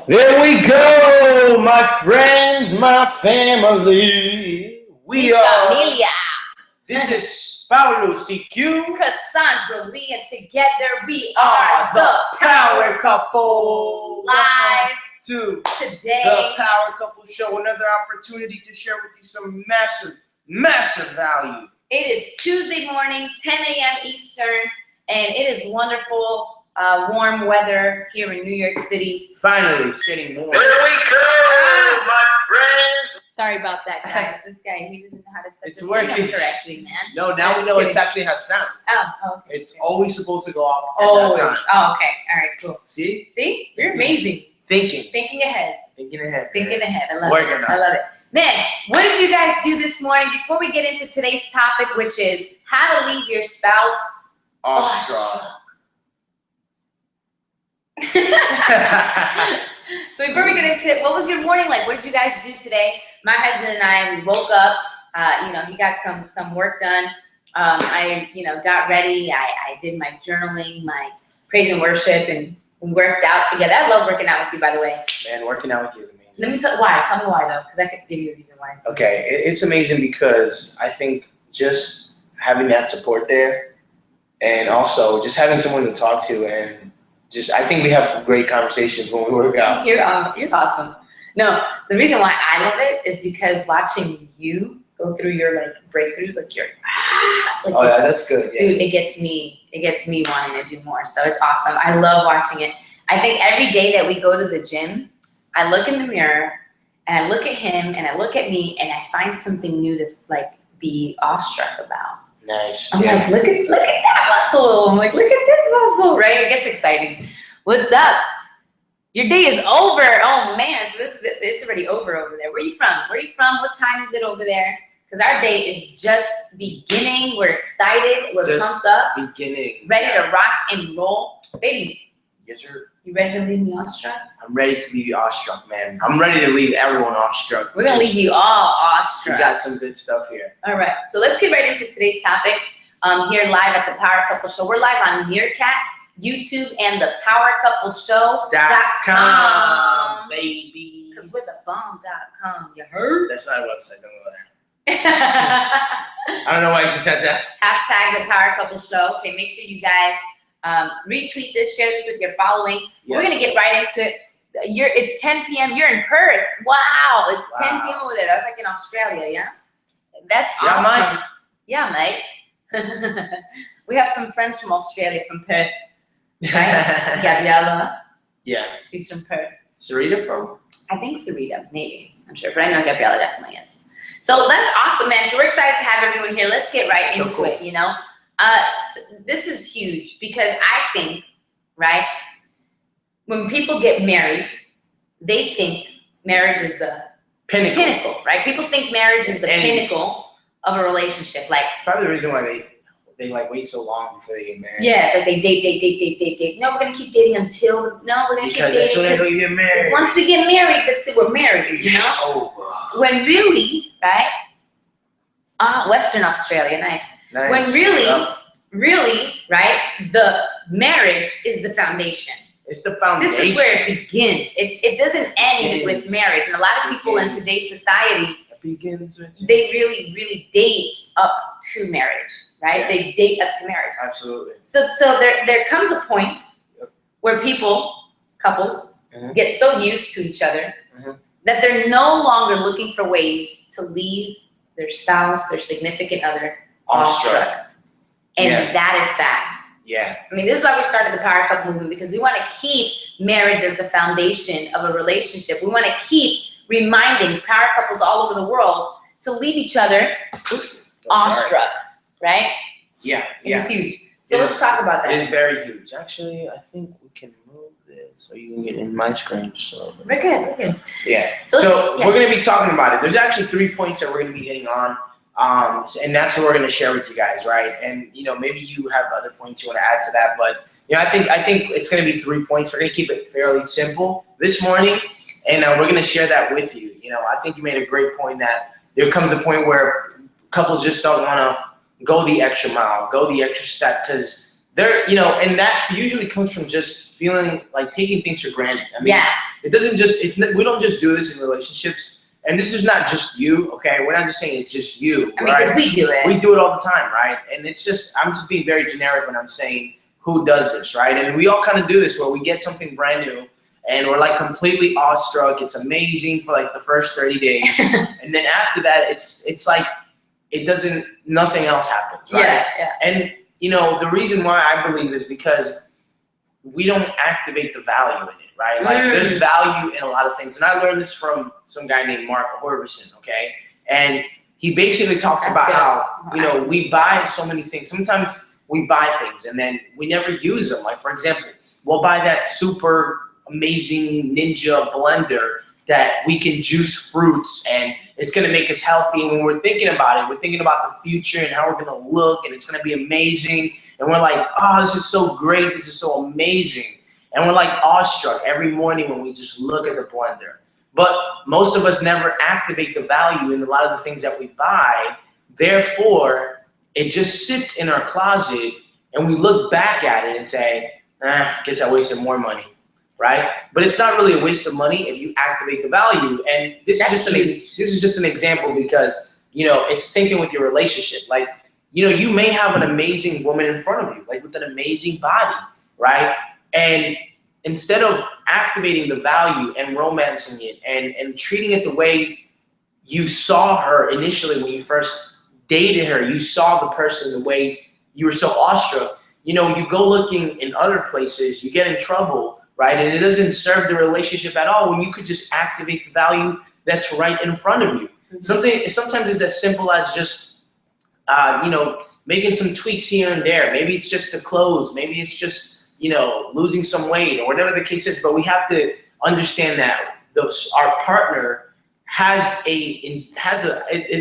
There we go, my friends, my family. We are. Familia. This is Paulo CQ. Cassandra Lee, and together we are the Power Couple. Live to today. The Power Couple Show. Another opportunity to share with you some massive value. It is Tuesday morning, 10 a.m. Eastern, and it is wonderful. Warm weather here in New York City. Finally, it's getting warm. There we go, my friends. Sorry about that, guys. This guy, he doesn't know how to set It's this working. thing up correctly, man. No, now we know it actually has sound. Oh, okay. It's always supposed to go off at Always. that time. Oh, okay. All right, cool. See? See? You're amazing. Thinking Ahead. Thinking ahead. Thinking ahead. I love Working it. on I love it. Man, what did you guys do this morning before we get into today's topic, which is how to leave your spouse Awestruck. So before we get into it, what was your morning like? What did you guys do today? My husband and I, we woke up. He got some work done. I got ready. I did my journaling, my praise and worship, and we worked out together. I love working out with you, by the way. Man, working out with you is amazing. Let me tell you why. Tell me why, though, because I could give you a reason why. Okay, it's amazing because I think just having that support there, and also just having someone to talk to, and I think we have great conversations when we work out. You're awesome. No, the reason why I love it is because watching you go through your breakthroughs, Oh yeah, that's good. Yeah. Dude, it gets me wanting to do more. So it's awesome. I love watching it. I think every day that we go to the gym, I look in the mirror and I look at him and I look at me and I find something new to be awestruck about. Nice. I'm like, look at that muscle. I'm like, look at this muscle, right? It gets exciting. What's up? Your day is over. Oh man, so it's already over there. Where are you from? What time is it over there? Because our day is just beginning. We're excited. We're pumped up. Beginning. Ready to rock and roll. Baby. Yes, sir. You ready to leave me awestruck? I'm ready to leave you awestruck, man. I'm ready to leave everyone awestruck. We're going to leave you all awestruck. We got some good stuff here. All right. So let's get right into today's topic. Here live at the Power Couple Show. We're live on Meerkat, YouTube, and the PowerCoupleShow.com. Baby. Because we're the bomb.com. You heard? That's not a website. Don't go there. I don't know why she said that. Hashtag the Power Couple Show. Okay, make sure you guys retweet this, share this with your following. Yes. We're gonna get right into it. It's 10 p.m. You're in Perth. Wow, it's 10 p.m. over there. That's like in Australia, yeah. That's awesome. Yeah, mate. We have some friends from Australia, from Perth. Right? Gabriella. Yeah. She's from Perth. Sarita from? I think Sarita, maybe. I'm sure, but I know Gabriella definitely is. So that's awesome, man. So we're excited to have everyone here. Let's get right into it, This is huge because I think, right, when people get married, they think marriage is the pinnacle, right? People think marriage is the pinnacle of a relationship. It's probably the reason why they wait so long before they get married. Yeah, it's like they date. No, we're gonna keep dating until we're gonna keep dating. Because as soon as we get married. Once we get married, that's it. We're married, When really, right? Western Australia, nice. When really, right? The marriage is the foundation. It's the foundation. This is where it begins. It doesn't end with marriage, and a lot of people in today's society, they really, really date up to marriage. Right? Yeah. They date up to marriage. Absolutely. So there comes a point where couples, get so used to each other that they're no longer looking for ways to leave their spouse, their significant other, awestruck. And that is sad. Yeah. I mean, this is why we started the Power Couple movement, because we want to keep marriage as the foundation of a relationship. We want to keep reminding power couples all over the world to leave each other awestruck. Right? Yeah. It's huge. So let's talk about that. It is very huge. Actually, I think we can move this so you can get in my screen just a little bit. We're good. Yeah. So we're going to be talking about it. There's actually 3 points that we're going to be hitting on. And that's what we're going to share with you guys, right? And, maybe you have other points you want to add to that. But, I think it's going to be 3 points. We're going to keep it fairly simple this morning. And we're going to share that with you. I think you made a great point that there comes a point where couples just don't want to go the extra mile, go the extra step, because they're, and that usually comes from just feeling like taking things for granted. I mean, it doesn't just, we don't just do this in relationships. And this is not just you, okay? We're not just saying it's just you, I mean, because we do it. We do it all the time, right? And it's just, I'm just being very generic when I'm saying who does this, right? And we all kind of do this where we get something brand new and we're like completely awestruck. It's amazing for like the first 30 days. And then after that, it's like, nothing else happens, right? Yeah. And, you know, the reason why I believe is because we don't activate the value in it, right? Like there's value in a lot of things. And I learned this from some guy named Mark Orbison, okay? And he basically talks about how, you know, we buy so many things. Sometimes we buy things and then we never use them. Like, for example, we'll buy that super amazing Ninja blender that we can juice fruits and it's gonna make us healthy. And when we're thinking about it, we're thinking about the future and how we're gonna look and it's gonna be amazing. And we're like, oh, this is so great, this is so amazing. And we're like awestruck every morning when we just look at the blender. But most of us never activate the value in a lot of the things that we buy. Therefore, it just sits in our closet and we look back at it and say, guess I wasted more money, right? But it's not really a waste of money if you activate the value. And this is just an example because, you know, it's the same thing with your relationship. Like, you know, you may have an amazing woman in front of you, like with an amazing body, right? And instead of activating the value and romancing it and treating it the way you saw her initially when you first dated her, you saw the person the way you were so awestruck, you know, you go looking in other places, you get in trouble, right? And it doesn't serve the relationship at all when you could just activate the value that's right in front of you. Sometimes it's as simple as just, you know, making some tweaks here and there. Maybe it's just the clothes. Maybe it's just, you know, losing some weight or whatever the case is. But we have to understand that our partner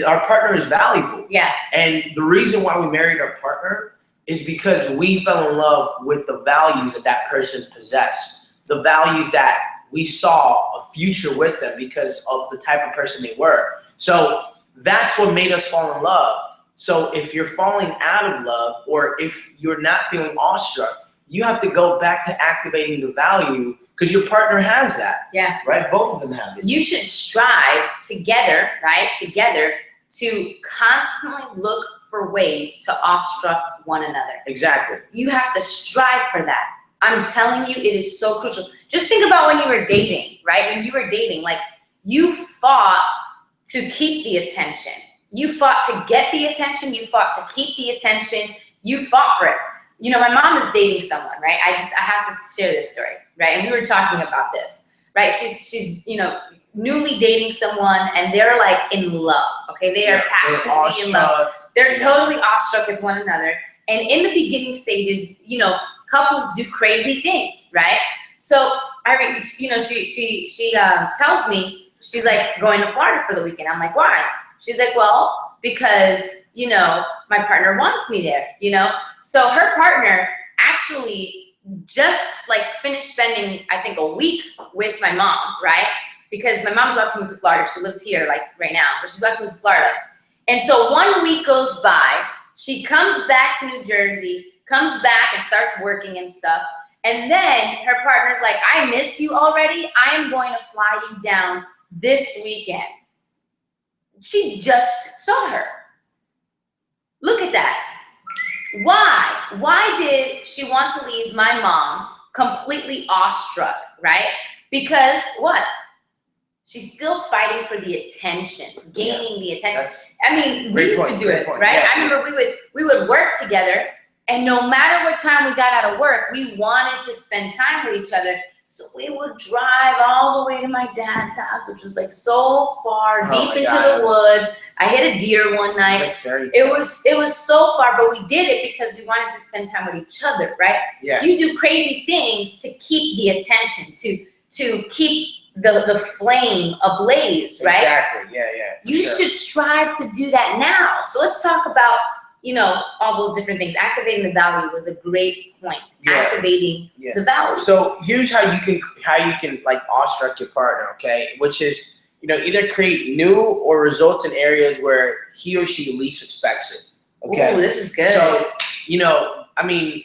our partner is valuable. Yeah. And the reason why we married our partner is because we fell in love with the values that that person possessed, the values that we saw a future with them because of the type of person they were. So that's what made us fall in love. So if you're falling out of love or if you're not feeling awestruck, you have to go back to activating the value because your partner has that. Yeah. Right? Both of them have it. You should strive together, right? Together to constantly look for ways to awestruck one another. Exactly. You have to strive for that. I'm telling you, it is so crucial. Just think about when you were dating, right? When you were dating, like you fought to keep the attention. You fought to get the attention. You fought to keep the attention. You fought for it. You know, my mom is dating someone, right? I have to share this story, right? And we were talking about this, right? She's you know, newly dating someone and they're like in love, okay? They are passionately in love. They're totally awestruck with one another. And in the beginning stages, you know, couples do crazy things, right? So you know, she tells me, she's like going to Florida for the weekend. I'm like, why? She's like, well, because, you know, my partner wants me there, you know? So her partner actually just like finished spending, I think, a week with my mom, right? Because my mom's about to move to Florida. She lives here like right now, but she's about to move to Florida. And so 1 week goes by, she comes back to New Jersey, comes back and starts working and stuff. And then her partner's like, I miss you already. I am going to fly you down this weekend. She just saw her. Look at that. Why? Why did she want to leave my mom completely awestruck, right? Because what? She's still fighting for the attention, gaining the attention. I mean, we used to do it, right? Yeah. I remember we would work together, and no matter what time we got out of work, we wanted to spend time with each other. So we would drive all the way to my dad's house, which was like so far deep into the woods. I hit a deer one night. It was so far, but we did it because we wanted to spend time with each other, right? Yeah. You do crazy things to keep the attention, to keep the flame ablaze, right? Exactly. Yeah. You should strive to do that now. So let's talk about, you know, all those different things. Activating the value was a great point. Yeah. Activating the value. So here's how you can like awestruck your partner, okay? Which is, you know, either create new or results in areas where he or she least expects it. Okay. Ooh, this is good. So, you know, I mean,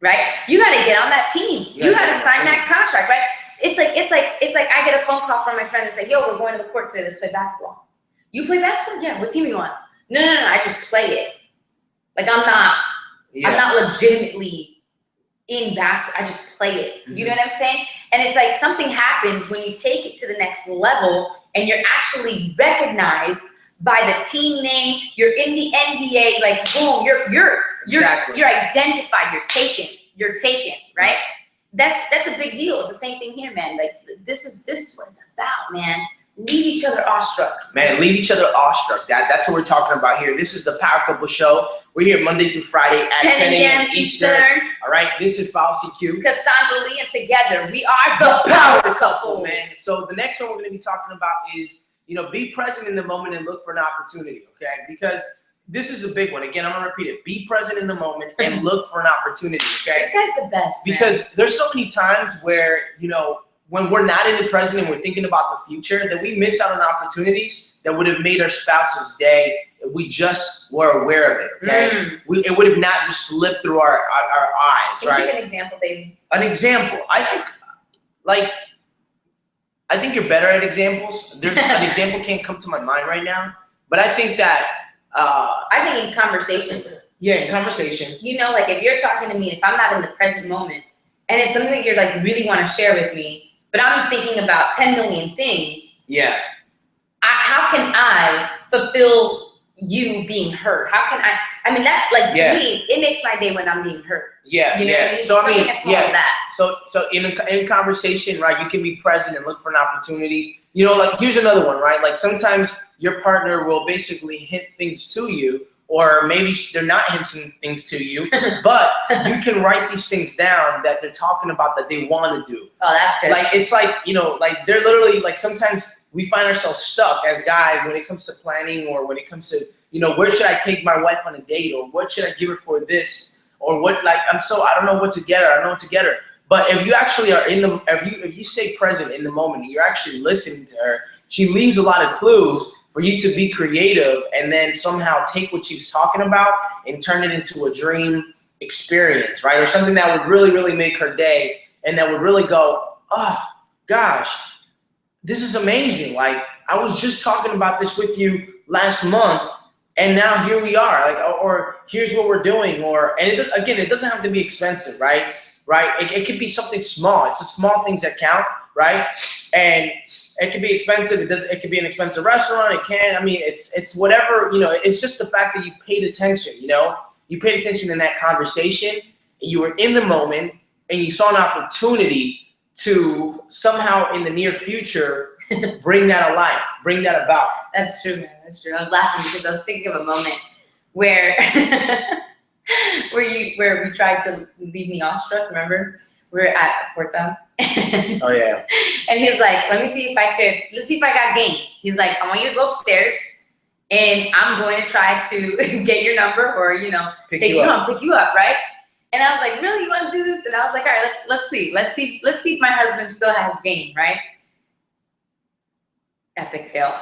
right? You got to get on that team. You got to sign that contract, right? It's like I get a phone call from my friend and say, yo, we're going to the court today. Let's play basketball. You play basketball? Yeah. What team you on? No. I just play it. Like I'm not legitimately in basketball. I just play it. You know what I'm saying? And it's like something happens when you take it to the next level and you're actually recognized by the team name. You're in the NBA. Like boom, you're identified. You're taken. Right? That's a big deal. It's the same thing here, man. Like this is what it's about, man. Leave each other awestruck. Man, leave each other awestruck. That's what we're talking about here. This is the Power Couple Show. We're here Monday through Friday at 10 a.m. Eastern. All right, this is Policy Q. Cassandra Lee, and together we are the Power Couple. Man, so the next one we're going to be talking about is, be present in the moment and look for an opportunity, okay? Because this is a big one. Again, I'm going to repeat it. Be present in the moment and look for an opportunity, okay? This guy's the best, because there's so many times where, when we're not in the present and we're thinking about the future, that we miss out on opportunities that would have made our spouse's day if we just were aware of it, okay? It would have not just slipped through our eyes, right? Can you give an example, baby? An example. I think you're better at examples. There's an example can't come to my mind right now, but I think that I think in conversation. Yeah, in conversation. Like if you're talking to me, if I'm not in the present moment, and it's something that you're like really want to share with me, but I'm thinking about 10 million things. Yeah. How can I fulfill you being heard? How can I mean, that, like, to me, it makes my day when I'm being heard. Yeah, you know what I mean? So, I mean, as small as that. So in conversation, right, you can be present and look for an opportunity. Like, here's another one, right? Like, sometimes your partner will basically hint things to you, or maybe they're not hinting things to you, but you can write these things down that they're talking about that they want to do. Oh, that's good. Like, it's like, like they're literally, like, sometimes we find ourselves stuck as guys when it comes to planning, or when it comes to, where should I take my wife on a date, or what should I give her for this, or what, like, I don't know what to get her, I don't know what to get her. But if you actually are if you stay present in the moment, and you're actually listening to her, she leaves a lot of clues for you to be creative and then somehow take what she's talking about and turn it into a dream experience, right? Or something that would really, really make her day, and that would really go, oh, gosh, this is amazing. Like, I was just talking about this with you last month, and now here we are. Like, or here's what we're doing. And it doesn't have to be expensive, right? Right? It could be something small. It's the small things that count, right? And it could be expensive. It could be an expensive restaurant. It can. I mean, it's whatever. It's just the fact that you paid attention. You paid attention in that conversation. And you were in the moment, and you saw an opportunity to somehow in the near future bring that alive, bring that about. That's true, man. That's true. I was laughing because I was thinking of a moment where where we tried to leave me awestruck. Remember? We were at Port Town. Oh yeah. And he's like, let's see if I got game. He's like, I want you to go upstairs, and I'm going to try to get your number, or take you home, pick you up, right? And I was like, really, you want to do this? And I was like, all right, let's see if my husband still has game, right? Epic fail.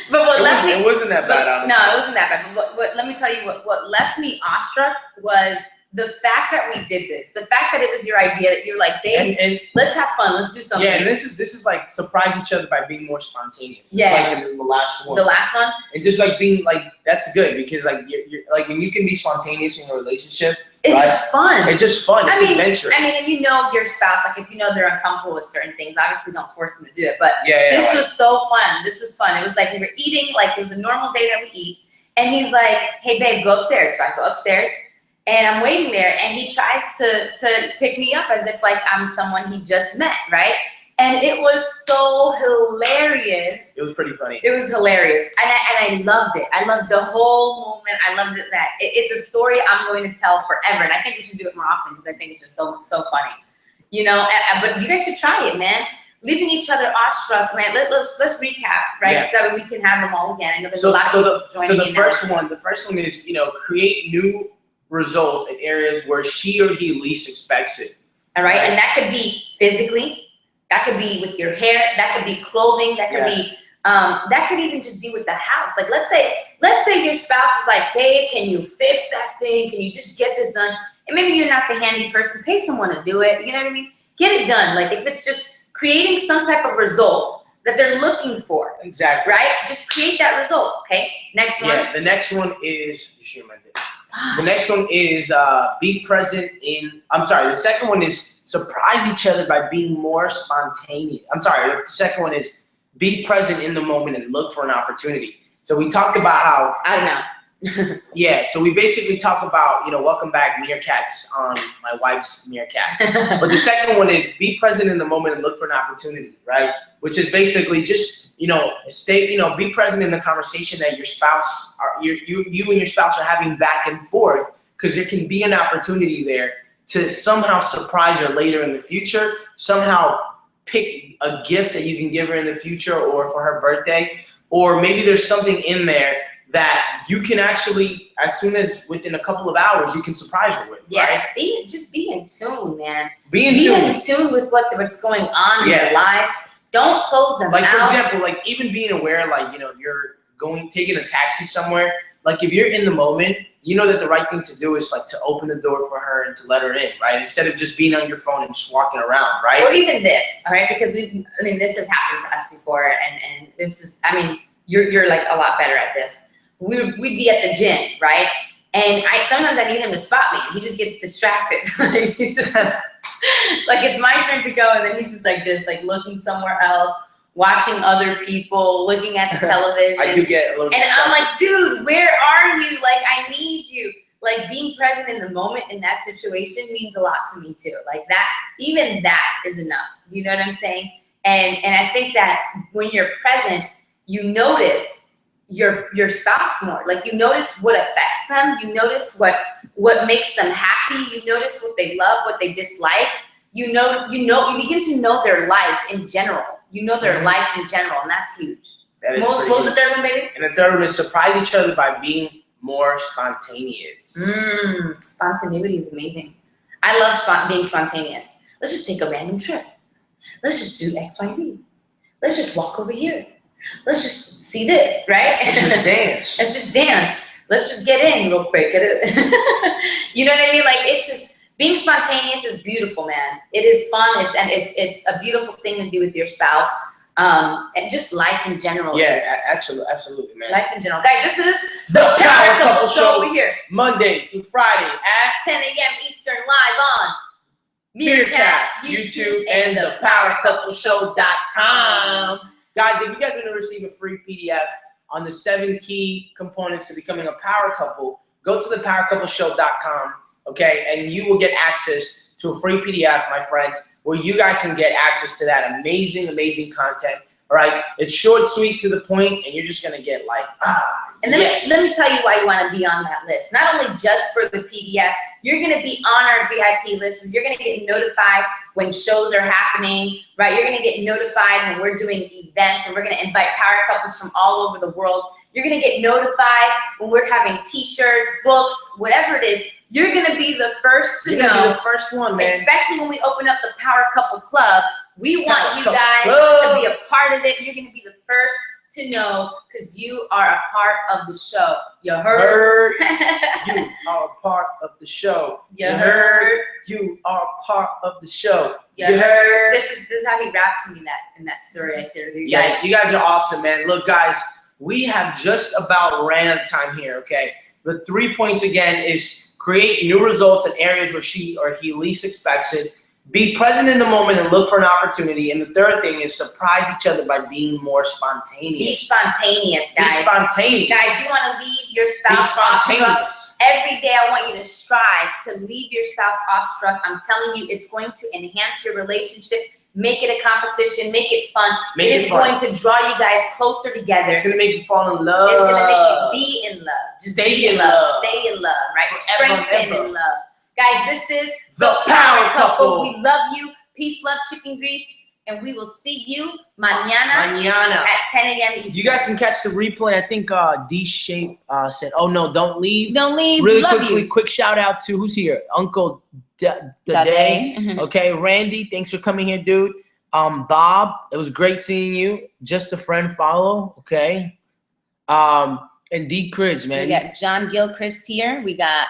But it wasn't that bad, honestly. No, it wasn't that bad. But let me tell you what left me awestruck was the fact that we did this, the fact that it was your idea, that you're like, babe, and let's have fun, let's do something. Yeah, and this is like surprise each other by being more spontaneous. Yeah. It's like in the last one. The last one? And just like being like, that's good, because like you're like, when you can be spontaneous in a relationship, it's just fun. It's just fun. It's adventurous. I mean, if your spouse, like if they're uncomfortable with certain things, obviously don't force them to do it. But this was so fun. This was fun. It was like we were eating, like it was a normal day that we eat. And he's like, hey babe, go upstairs. So I go upstairs. And I'm waiting there, and he tries to pick me up as if like I'm someone he just met, right? And it was so hilarious. It was pretty funny. It was hilarious, and I loved it. I loved the whole moment. I loved it that it's a story I'm going to tell forever, and I think we should do it more often because I think it's just so funny, But you guys should try it, man. Leaving each other awestruck, man. Let's recap, right? Yeah. So that we can have them all again. I know there's a lot of people joining in. The first one is create new results in areas where she or he least expects it. All right, and that could be physically, that could be with your hair, that could be clothing, that could be that could even just be with the house. Like let's say your spouse is like, babe, can you fix that thing? Can you just get this done? And maybe you're not the handy person. Pay someone to do it. You know what I mean? Get it done. Like if it's just creating some type of result that they're looking for. Exactly. Right? Just create that result. Okay. Next one. Yeah. The next one is. The next one is be present in. I'm sorry. The second one is surprise each other by being more spontaneous. I'm sorry. The second one is be present in the moment and look for an opportunity. So we talked about how. I don't know. Yeah, so we basically talk about, welcome back meerkats on my wife's meerkat. But the second one is be present in the moment and look for an opportunity, right? Which is basically just, be present in the conversation that your spouse, you and your spouse are having back and forth, because there can be an opportunity there to somehow surprise her later in the future, somehow pick a gift that you can give her in the future or for her birthday, or maybe there's something in there that you can actually, as soon as within a couple of hours, you can surprise her with. Yeah, right? Just be in tune, man. Be in tune with what's going on in their lives. Don't close them out. Like, for example, like even being aware, like, you're taking a taxi somewhere. Like if you're in the moment, you know that the right thing to do is like to open the door for her and to let her in, right? Instead of just being on your phone and just walking around, right? Or even this, all right? Because this has happened to us before, and this is, you're like a lot better at this. We'd be at the gym, right? And sometimes I need him to spot me, and he just gets distracted. Like he's just like it's my turn to go, and then he's just like this, like looking somewhere else, watching other people, looking at the television. I do get a little. And I'm like, dude, where are you? Like I need you. Like being present in the moment in that situation means a lot to me too. Like that, even that is enough. You know what I'm saying? And I think that when you're present, you notice your spouse more. Like you notice what affects them. You notice what makes them happy. You notice what they love, what they dislike. You begin to know their life in general. You know their life in general, and that's huge. What was the third one, baby? And the third one is surprise each other by being more spontaneous. Spontaneity is amazing. I love being spontaneous. Let's just take a random trip. Let's just do X, Y, Z. Let's just walk over here. Let's just see this, right? Let's just dance. Let's just dance. Let's just get in real quick. You know what I mean? Like it's just being spontaneous is beautiful, man. It is fun. It's a beautiful thing to do with your spouse. And just life in general. Yeah, absolutely, man. Life in general, guys. This is the Power Couple Show over here, Monday through Friday at 10 a.m. Eastern, live on Meerkat, YouTube, and the PowerCoupleShow.com. Guys, if you guys want to receive a free PDF on the 7 key components to becoming a power couple, go to the PowerCoupleShow.com, okay, and you will get access to a free PDF, my friends, where you guys can get access to that amazing, amazing content. All right, it's short, sweet, to the point, and you're just gonna get like And let me tell you why you want to be on that list. Not only just for the PDF, you're gonna be on our VIP list. You're gonna get notified when shows are happening, right? You're gonna get notified when we're doing events, and we're gonna invite power couples from all over the world. You're gonna get notified when we're having T-shirts, books, whatever it is. You're gonna be the first to know. You're gonna be the first one, man. Especially when we open up the Power Couple Club. We want you guys to be a part of it. You're gonna be the first to know because you are a part of the show. You heard? You are a part of the show. You heard? You are a part of the show. You heard? This is how he rapped to me in that story I shared with you guys. Yeah, you guys are awesome, man. Look, guys, we have just about ran out of time here, okay? The 3 points again is create new results in areas where she or he least expects it. Be present in the moment and look for an opportunity. And the third thing is surprise each other by being more spontaneous. Be spontaneous, guys. Be spontaneous. Guys, you want to leave your spouse awestruck. Every day I want you to strive to leave your spouse awestruck. I'm telling you, it's going to enhance your relationship. Make it a competition. Make it fun. It is going to draw you guys closer together. It's going to make you fall in love. It's going to make you be in love. Just stay in love. Stay in love, right? Strengthen in love. Guys, this is the Power Couple. We love you. Peace, love, chicken grease. And we will see you mañana at 10 a.m. Eastern. You guys can catch the replay. I think D-Shape said, oh, no, don't leave. Don't leave. Really we love quickly, you. Quick shout out to, who's here? Uncle Day. Okay, Randy, thanks for coming here, dude. Bob, it was great seeing you. Just a friend, follow. Okay. And D. Cridge, man. We got John Gilchrist here. We got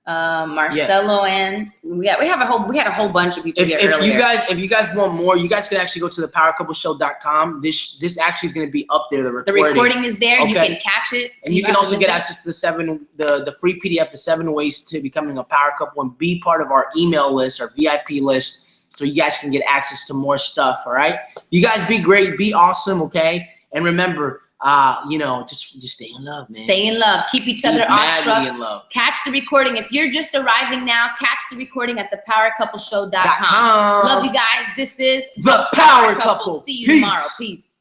Marcelo, and we had a whole bunch of people here earlier. If you guys want more, you guys can actually go to thepowercoupleshow.com. This actually is going to be up there. The recording is there. Okay. You can catch it, and you can also get access to the free PDF, the 7 ways to becoming a power couple, and be part of our email list, our VIP list, so you guys can get access to more stuff. All right, you guys be great, be awesome, okay, and remember. Just stay in love, man. Stay in love. Keep each other awestruck. In love. Catch the recording. If you're just arriving now, catch the recording at thepowercoupleshow.com. Love you guys. This is The Power Couple. See you Peace. tomorrow. Peace.